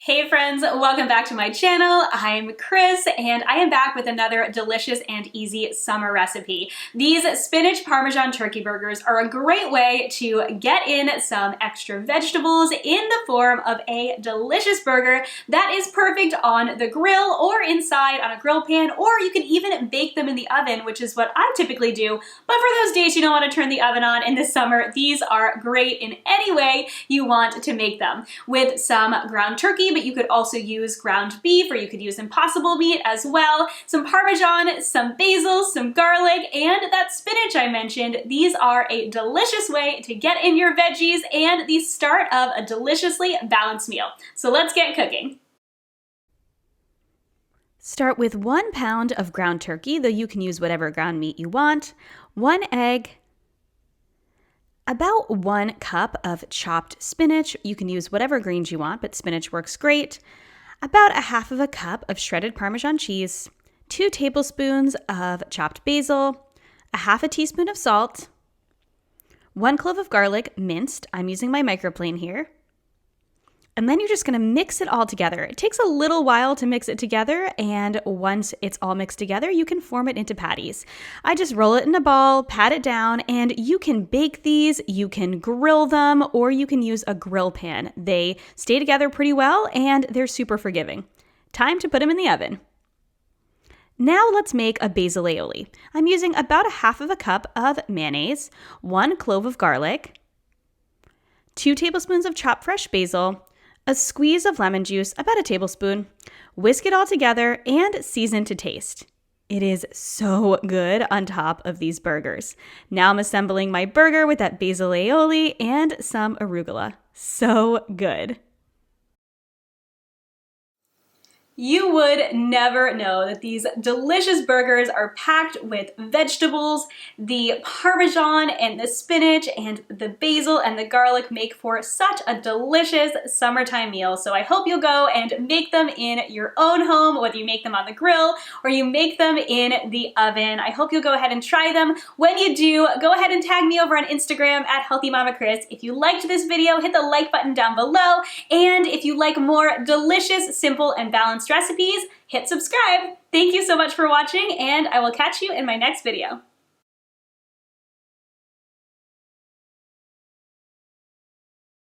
Hey friends, welcome back to my channel. I'm Chris and I am back with another delicious and easy summer recipe. These spinach Parmesan turkey burgers are a great way to get in some extra vegetables in the form of a delicious burger that is perfect on the grill or inside on a grill pan, or you can even bake them in the oven, which is what I typically do. But for those days you don't want to turn the oven on in the summer, these are great in any way you want to make them. With some ground turkey, but you could also use ground beef, or you could use impossible meat as well, some Parmesan, some basil, some garlic, and that spinach I mentioned. These are a delicious way to get in your veggies and the start of a deliciously balanced meal. So let's get cooking. Start with 1 pound of ground turkey, though you can use whatever ground meat you want, 1 egg, about 1 cup of chopped spinach. You can use whatever greens you want, but spinach works great. About 1/2 cup of shredded Parmesan cheese, 2 tablespoons of chopped basil, 1/2 teaspoon of salt, 1 clove of garlic minced. I'm using my microplane here. And then you're just gonna mix it all together. It takes a little while to mix it together, and once it's all mixed together, you can form it into patties. I just roll it in a ball, pat it down, and you can bake these, you can grill them, or you can use a grill pan. They stay together pretty well, and they're super forgiving. Time to put them in the oven. Now let's make a basil aioli. I'm using about 1/2 cup of mayonnaise, 1 clove of garlic, 2 tablespoons of chopped fresh basil, a squeeze of lemon juice, about 1 tablespoon. Whisk it all together and season to taste. It is so good on top of these burgers. Now I'm assembling my burger with that basil aioli and some arugula. So good. You would never know that these delicious burgers are packed with vegetables. The Parmesan and the spinach and the basil and the garlic make for such a delicious summertime meal. So I hope you'll go and make them in your own home, whether you make them on the grill or you make them in the oven. I hope you'll go ahead and try them. When you do, go ahead and tag me over on Instagram at HealthyMamaChris. If you liked this video, hit the like button down below. And if you like more delicious, simple, and balanced recipes, hit subscribe. Thank you so much for watching, and I will catch you in my next video.